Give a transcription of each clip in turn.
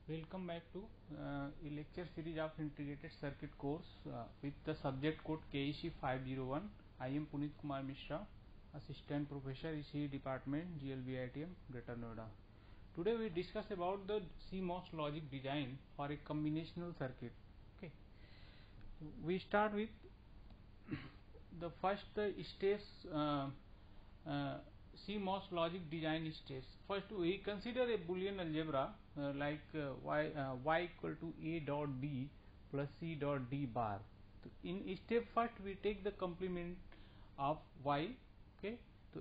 Welcome back to a lecture series of integrated circuit course with the subject code KEC 501. I am Punit Kumar Mishra, Assistant Professor, ECE Department, GLB ITM, Greater Noida. Today we discuss about the CMOS logic design for a combinational circuit. Okay, we start with the first steps. CMOS logic design steps. First, we consider a Boolean algebra like y equal to a dot b plus c dot d bar. So in step first, we take the complement of y. Okay, so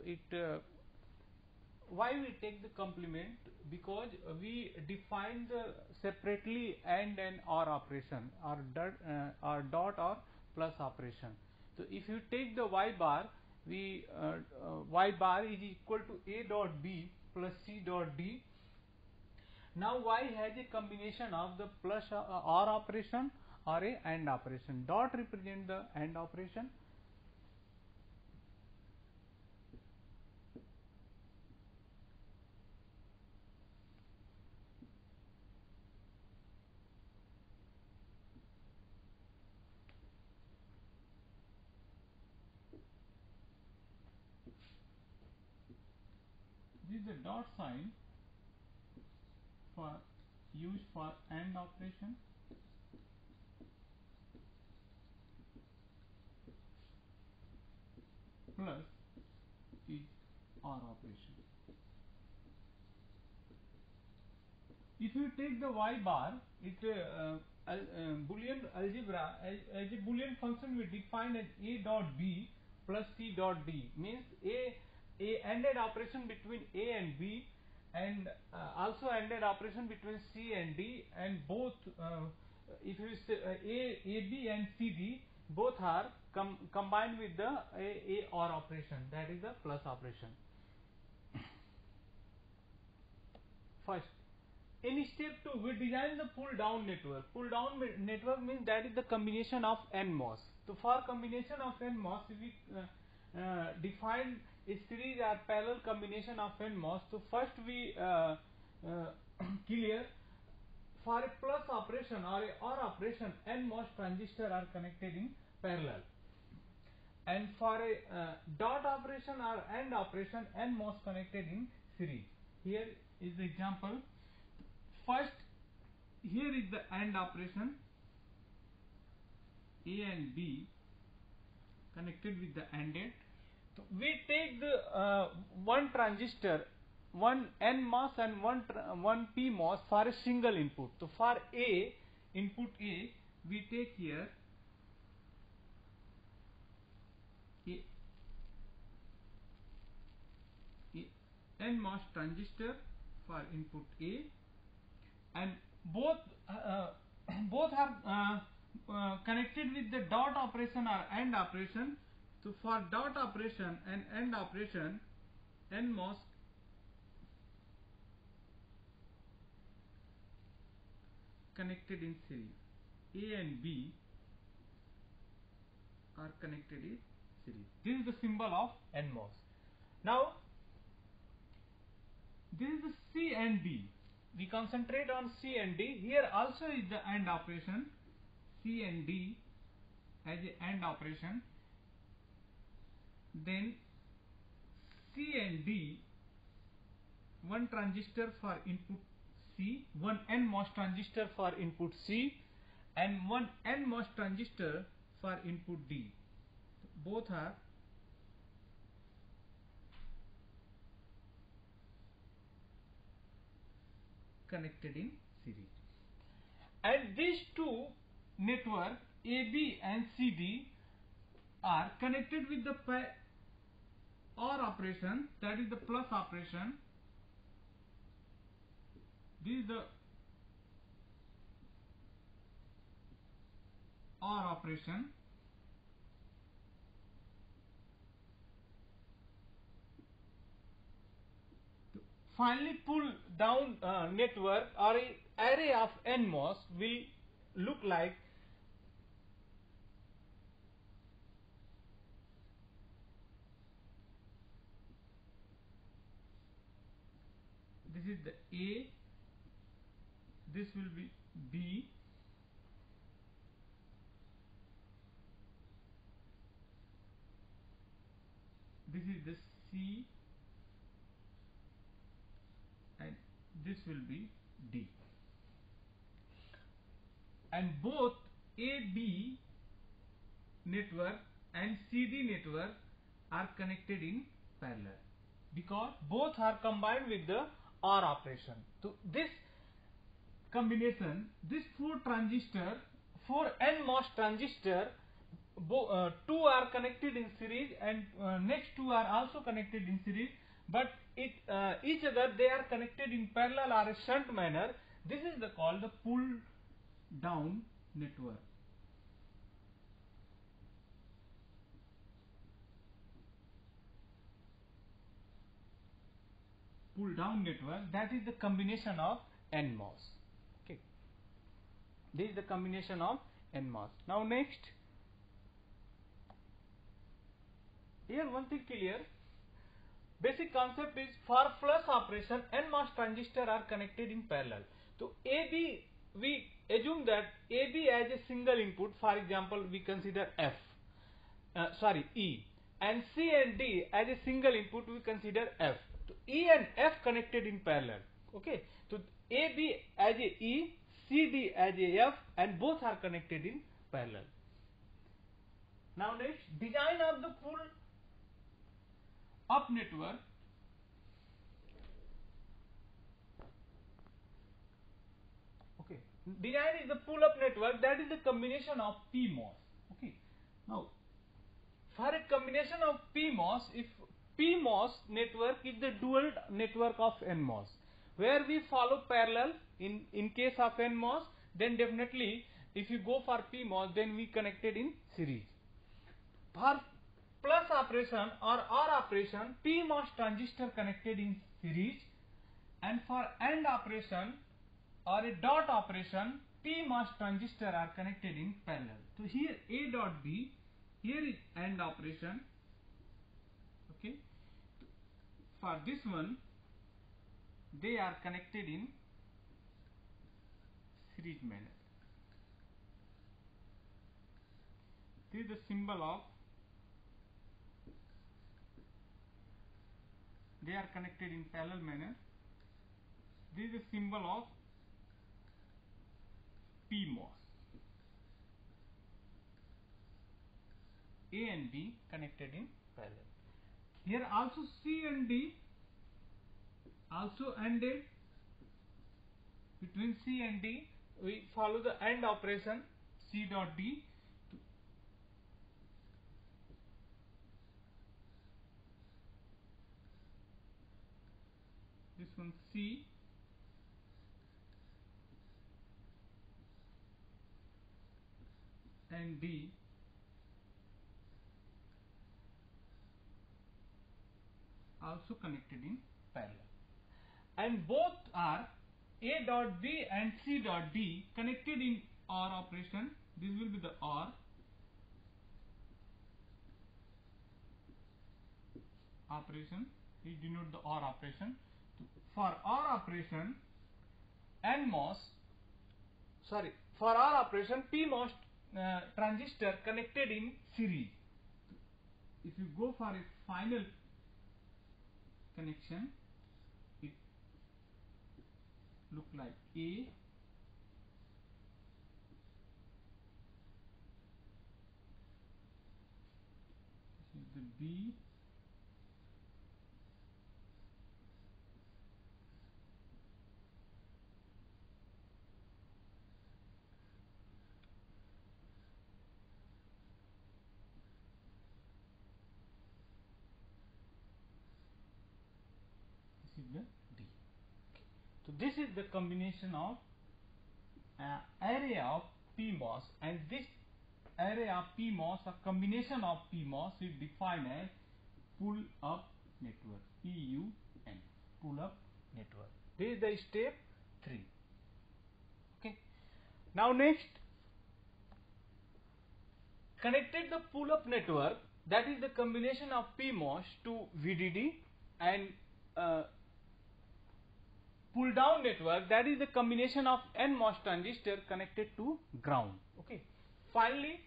why we take the complement? Because we define the separately and or operation or dot or plus operation. So if you take the y bar, we y bar is equal to a dot b plus c dot d. Now y has a combination of the plus or operation or a AND operation. Dot represent the AND operation. This is the dot sign for used for AND operation. Plus is OR operation. If you take the y bar, it Boolean algebra as a Boolean function we define as a dot b plus c dot d, means a ANDed operation between a and b, and also ANDed operation between c and d, and both if you say a b and c d both are combined with the a or operation, that is the plus operation. First, in step 2, we design the pull down network. Pull down network means that is the combination of NMOS. So for combination of NMOS, we define a series or parallel combination of NMOS. So first we clear for a plus operation or a OR operation, NMOS transistor are connected in parallel, and for a dot operation or AND operation, NMOS connected in series. Here is the example. First, here is the AND operation, A and B connected with the ANDed. So we take the one transistor, one NMOS and one PMOS for a single input. So for A, input A, we take here a NMOS transistor for input A, and both are connected with the dot operation or AND operation. So for dot operation and AND operation, NMOS connected in series. A and B are connected in series. This is the symbol of NMOS. Now this is the C and D. We concentrate on C and D. Here also is the AND operation, C and D as a AND operation. Then C and D, one transistor for input C, one NMOS transistor for input C, and one NMOS transistor for input D. Both are connected in series, and these two network AB and CD are connected with the OR operation, that is the plus operation. This is the OR operation. Finally, pull down network or an array of NMOS will look like this is the A, this will be B, this is the C, and this will be D. And both AB network and CD network are connected in parallel because both are combined with the OR operation. So this combination, this four NMOS transistor, two are connected in series and next two are also connected in series, but each other they are connected in parallel or a shunt manner. This is called the pull down network. Pull down network, that is the combination of NMOS. Okay, this is the combination of NMOS. Now next, here one thing clear, basic concept is for flush operation NMOS transistor are connected in parallel. So AB, we assume that AB as a single input, for example we consider E, and C and D as a single input we consider F. So E and F connected in parallel. Okay, so AB as a E, CD as a F, and both are connected in parallel. Now next, design of the pull up network. Okay, design is the pull up network, that is the combination of PMOS. Okay, now for a combination of PMOS, if PMOS network is the dual network of NMOS, where we follow parallel in case of NMOS, then definitely if you go for PMOS, then we connected in series. For plus operation or OR operation, PMOS transistor connected in series, and for AND operation or a dot operation, PMOS transistor are connected in parallel. So here A dot B, here is AND operation. Okay, for this one they are connected in series manner. This is the symbol of they are connected in parallel manner. This is the symbol of PMOS. A and B connected in parallel. Here also C and D also ANDed. Between C and D we follow the AND operation, C dot D. This one C and D also connected in parallel, and both are A dot B and C dot D connected in OR operation. This will be the OR operation. We denote the OR operation. For OR operation, for OR operation, PMOS transistor connected in series. If you go for a final connection, it look like A, this is the B, this is the D. So this is the combination of array of PMOS, and this array of PMOS, a combination of PMOS, is defined as pull up network. PUN, pull up network. This is the step 3. Okay. Now next, connected the pull up network, that is the combination of PMOS to VDD and pull down network, that is the combination of NMOS transistor connected to ground. Okay. Finally,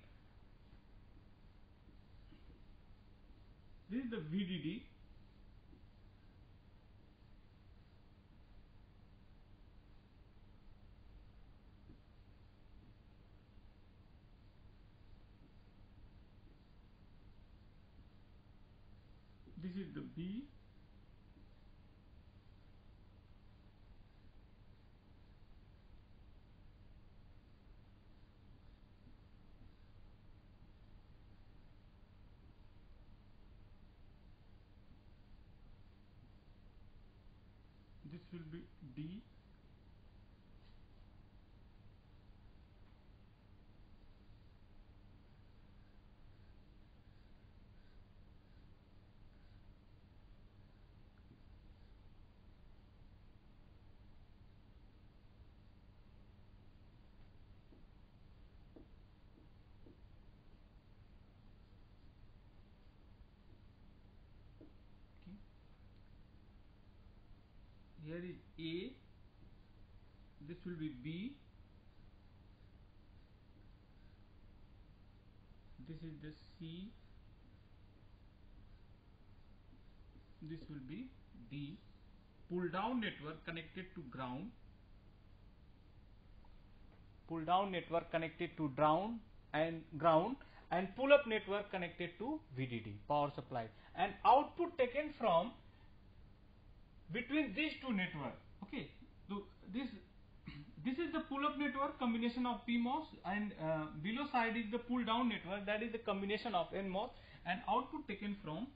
this is the VDD. This is the B. This will be D. Okay. Here is A. This will be B. This is the C. This will be D. Pull down network connected to ground. Pull down network connected to ground and pull up network connected to VDD, power supply, and output taken from between these two networks. Okay, so this is the pull up network, combination of PMOS, and below side is the pull down network, that is the combination of NMOS, and output taken from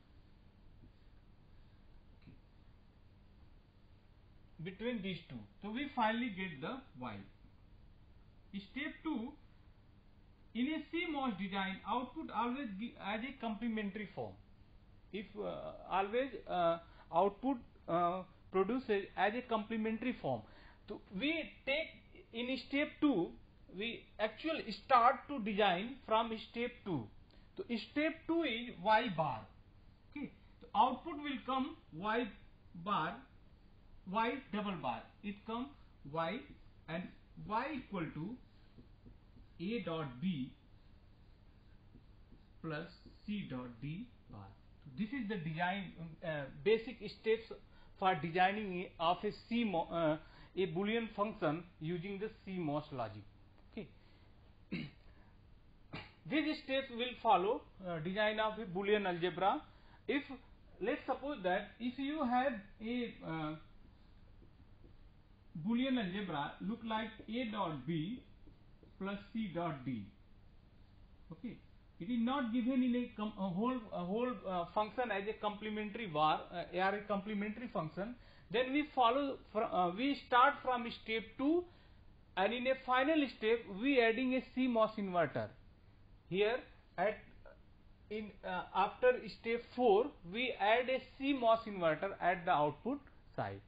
between these two. So we finally get the Y. Step 2, in a CMOS design, output always give as a complementary form. If always output produces as a complementary form. So we take in step 2, we actually start to design from step 2. So step 2 is Y bar. Okay. So output will come Y bar, Y double bar. It comes Y, and Y equal to A dot B plus C dot D bar. So this is the design basic steps for designing of a a Boolean function using the CMOS logic. Okay. These steps will follow design of a Boolean algebra. If let's suppose that if you have a Boolean algebra look like A dot B plus C dot D. Okay, it is not given in a whole function as a complementary bar or a complementary function. Then we follow we start from step 2, and in a final step we adding a CMOS inverter. Here at in after step 4 we add a CMOS inverter at the output side.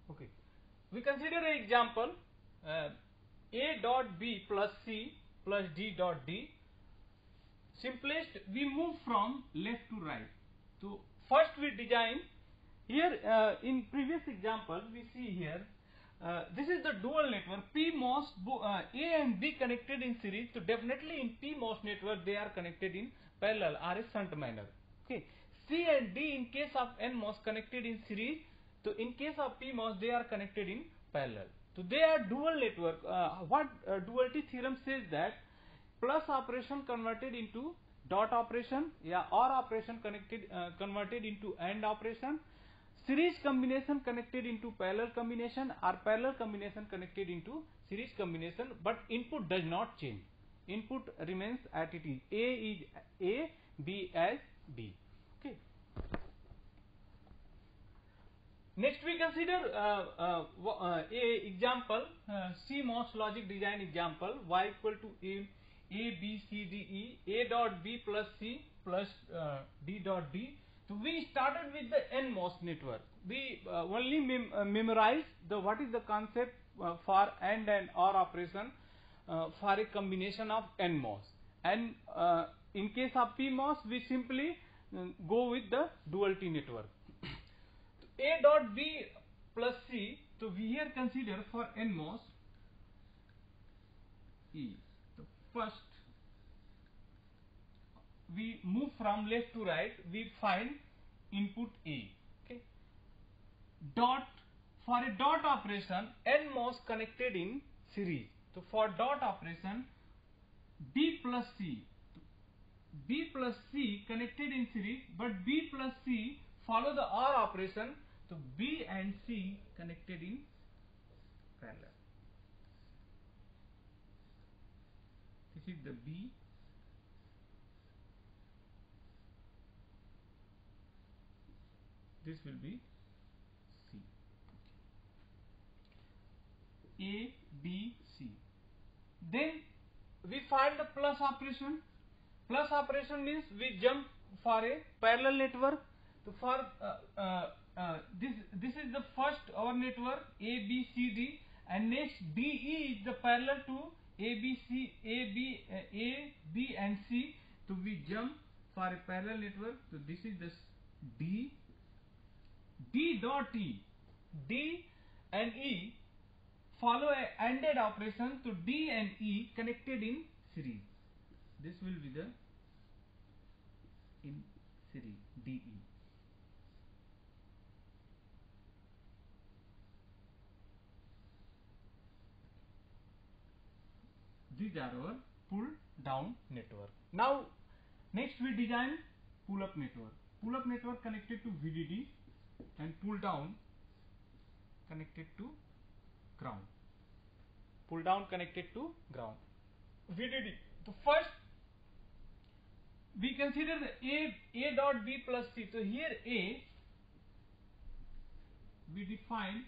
Okay, we consider an example A dot B plus C plus D dot D. Simplest, we move from left to right. So first we design here in previous example we see here this is the dual network PMOS, A and B connected in series. So definitely in PMOS network they are connected in parallel or a shunt manner. Okay, C and D in case of NMOS connected in series. So in case of PMOS they are connected in parallel. So they are dual network. What duality theorem says that plus operation converted into dot operation, yeah, or operation converted into AND operation, series combination connected into parallel combination, or parallel combination connected into series combination, but input does not change. Input remains as it is. A is A, B as B. Okay. Next we consider a example CMOS logic design example. Y equal to A B C D E, A dot B plus C plus D dot D. So we started with the NMOS network. We only memorize the what is the concept for AND and OR operation for a combination of NMOS. And in case of PMOS, we simply go with the duality network. A dot B plus C. So we here consider for NMOS E. So first we move from left to right. We find input A. Okay. Dot, for a dot operation, NMOS connected in series. So for dot operation, B plus C connected in series, but B plus C follow the OR operation. So B and C connected in parallel. This is the B. This will be C. A, B, C. Then we find the plus operation. Plus operation means we jump for a parallel network. So for this is the first our network A, B, C, D, and next D, E is the parallel to A, B and C. So we jump for a parallel network. So this is the D. D dot E. D and E follow a ANDed operation. So D and E connected in series. This will be the in series DE. These are our pull down network. Now next we design pull up network. Pull up network connected to VDD and pull down connected to ground. Pull down connected to ground. VDD. So first we consider the A dot B plus C. So here A we define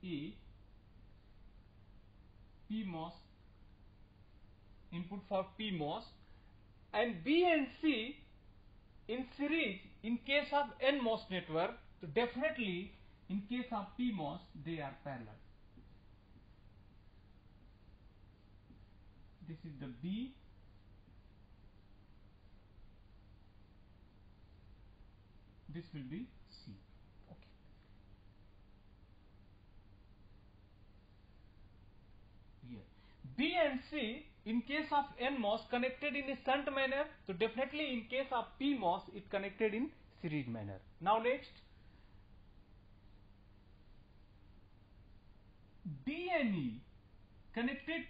A PMOS input for PMOS, and B and C in series in case of NMOS network. So definitely in case of PMOS they are parallel. This is the B, this will be C. Okay. Here B and C in case of NMOS connected in a shunt manner. So definitely in case of PMOS it connected in series manner. Now next D and E connected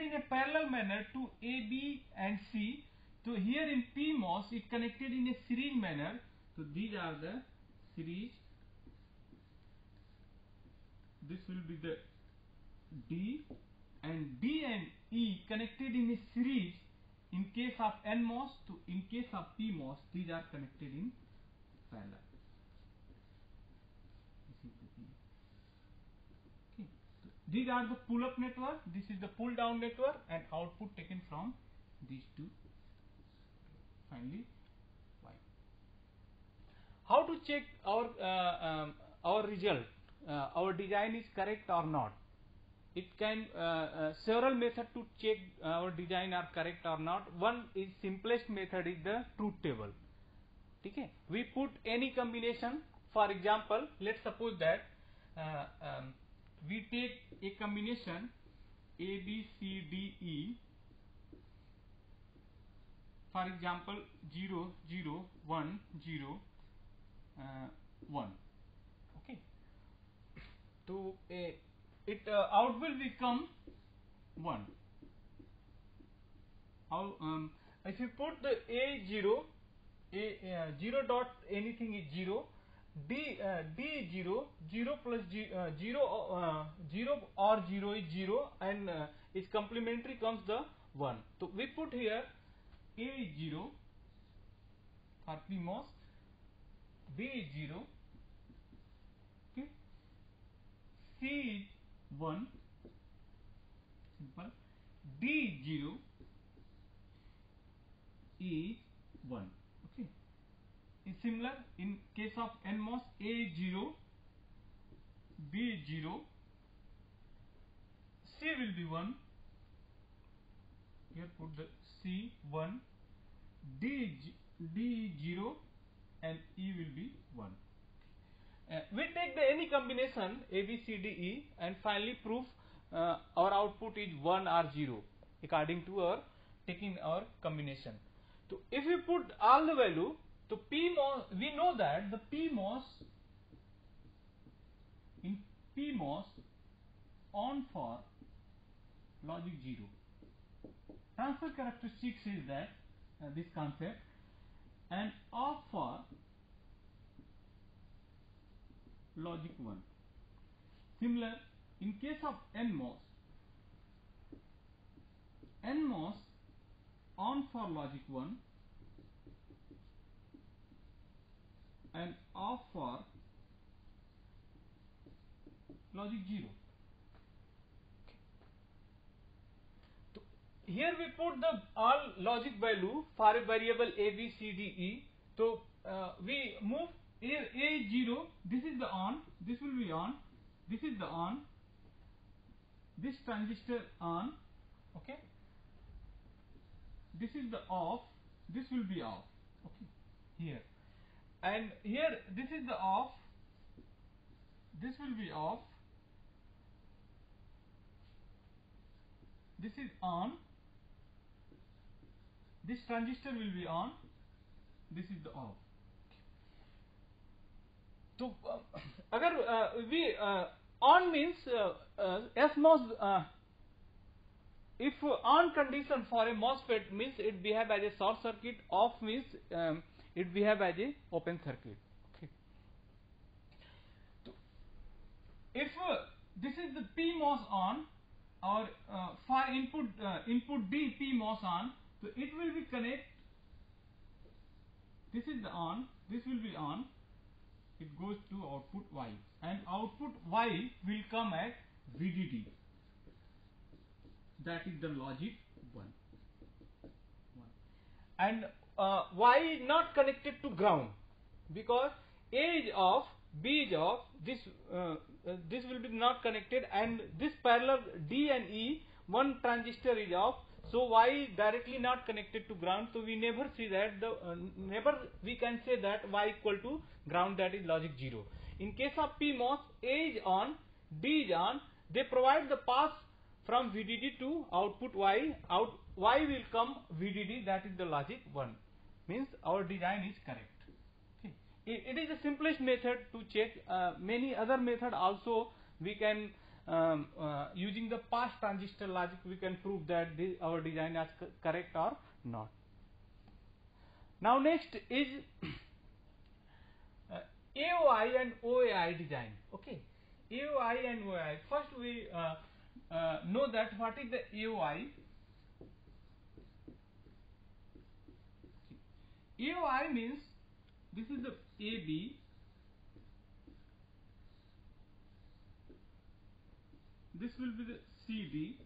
in a parallel manner to A, B and C. So here in PMOS it connected in a series manner. So these are the series. This will be the D, and D and E connected in a series in case of NMOS. To in case of PMOS these are connected in parallel. This is the D. Okay. So these are the pull up network. This is the pull down network, and output taken from these two. Finally, Y. How to check our result? Our design is correct or not? It can several methods to check our design are correct or not. One is simplest method is the truth table. Okay, we put any combination. For example, let's suppose that we take a combination A, B, C, D, E. For example, 0, 0, 1, 0, 1. Okay. To out will become 1. How if you put the A0, 0 dot anything is 0, D 0, 0 plus 0 or 0 is 0, and its complementary comes the 1. So we put here A is 0 for PMOS, B is 0, okay, C is 1, simple, D0 is 1. Okay. It's similar in case of NMOS, A0, B0, C will be 1. Here put the C1, D0 and E will be 1. We take the any combination A, B, C, D, E and finally prove our output is 1 or 0 according to our taking our combination. So if we put all the value, so PMOS, we know that the PMOS in PMOS on for logic 0. Transfer characteristics is that this concept, and off for logic 1. Similar in case of NMOS, NMOS on for logic 1 and off for logic 0. So here we put the all logic value for a variable A, B, C, D, E. So we move here A0, this is the on, this will be on, this is the on, this transistor on, okay, this is the off, this will be off, okay, here, and here this is the off, this will be off, this is on, this transistor will be on, this is the off. So अगर we on means SMOS, if on condition for a MOSFET means it behave as a short circuit, off means it behave as a open circuit. Okay. So if this is the PMOS on, or for input D PMOS on, so it will be connect. This is the on, this will be on. It goes to output Y, and output Y will come at VDD. That is the logic 1. And Y is not connected to ground because A is off, B is off. This will be not connected, and this parallel D and E, one transistor is off. So Y is directly not connected to ground. So we never see that never we can say that Y equal to ground, that is logic 0. In case of PMOS, A is on, D is on. They provide the path from VDD to output Y. Y will come VDD, that is the logic 1. Means our design is correct. Okay. It is the simplest method to check. Many other method also we can using the past transistor logic we can prove that our design is correct or not. Now next is AOI and OAI design. Okay, AOI and OAI. First we know that what is the AOI. AOI means this is the AB, this will be the CD,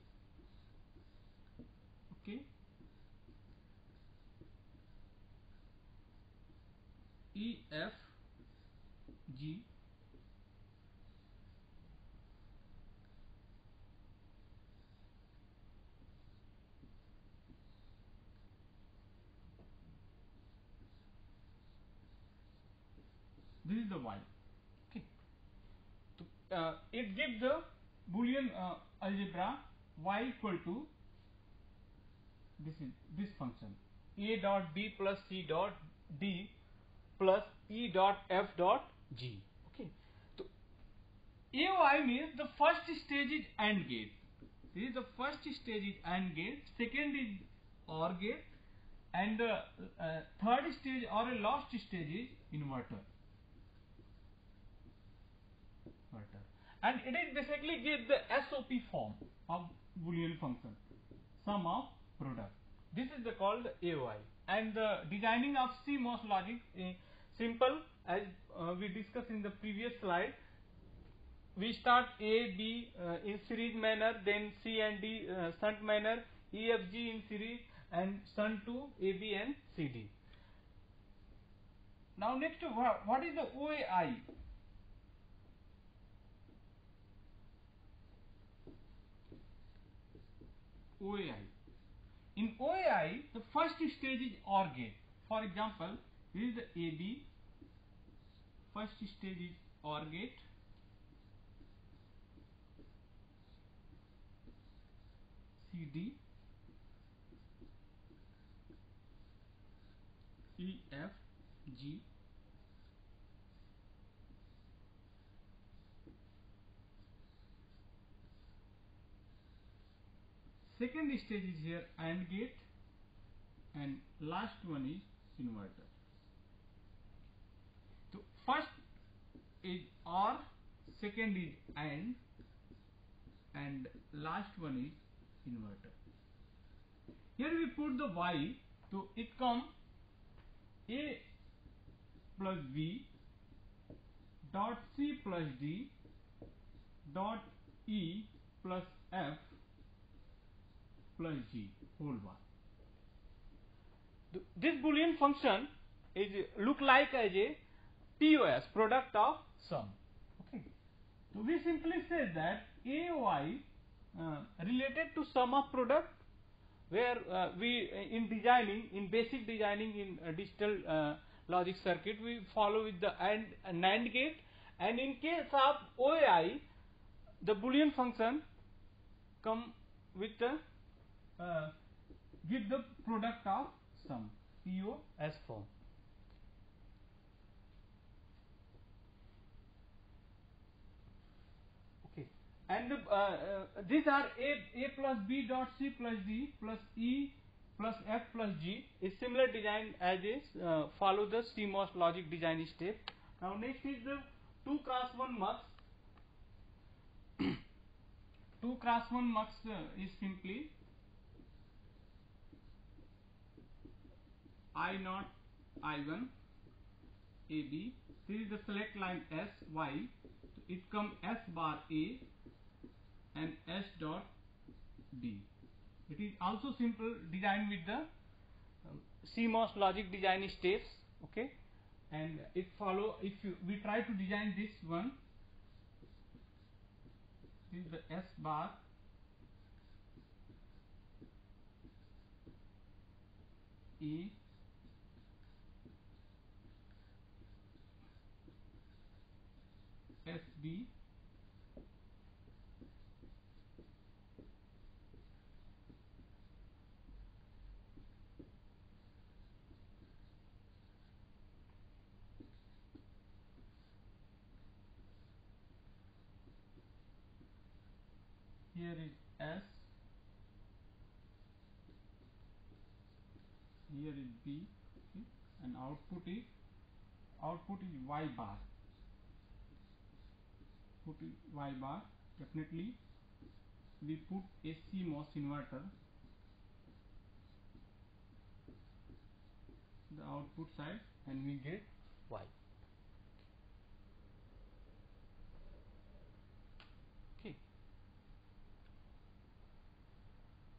okay, EF, G, this is the Y. Okay, so, it gives the Boolean algebra Y equal to this function A dot B plus C dot D plus E dot F dot G. Okay, so AOI means the first stage is AND gate. This is the first stage is AND gate, second is OR gate, and the third stage or a last stage is inverter. And it is basically gives the SOP form of Boolean function, sum of product. This is the called AOI. And the designing of CMOS logic is simple, as we discussed in the previous slide. we start A, B in series manner, then C and D shunt manner, E, F, G in series, and shunt to A, B and C, D. Now next, what is the OAI? OAI. In OAI, the first stage is OR gate. For example, this is the AB. First stage is OR gate. CD, E, F, G. Second stage is here AND gate, and last one is inverter. So first is OR, second is and last one is inverter. Here we put the Y, so it comes A plus B dot C plus D dot E plus F plus G whole bar. This Boolean function is look like as a POS, product of sum. Okay. So we simply say that AOI related to sum of product, where we in designing, in basic designing in digital logic circuit, we follow with the NAND gate, and in case of OAI, the Boolean function come with the give the product of sum, POS form. Okay, and these are A plus B dot C plus D plus E plus F plus G is similar design as is follow the CMOS logic design step. Now next is the 2 cross 1 mux. 2 cross 1 mux is simply I naught I1 AB. This is the select line S Y. So it comes S bar A and S dot D. It is also simple design with the CMOS logic design steps. Okay, and it follow, if we try to design this one, this is the S bar A SB here is S, here is B, okay, and output is Y bar. Put is Y bar. Definitely we put a CMOS inverter, the output side, and we get Y. Okay,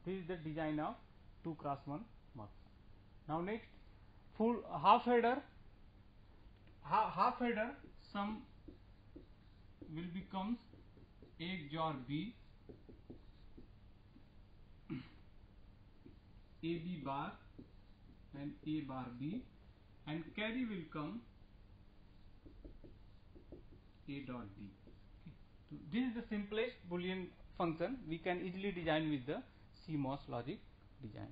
this is the design of 2 cross 1 mux. Now next, full half header. Half header sum will becomes A XOR B, AB bar and A bar B, and carry will come A dot B. Okay. So this is the simplest Boolean function we can easily design with the CMOS logic design.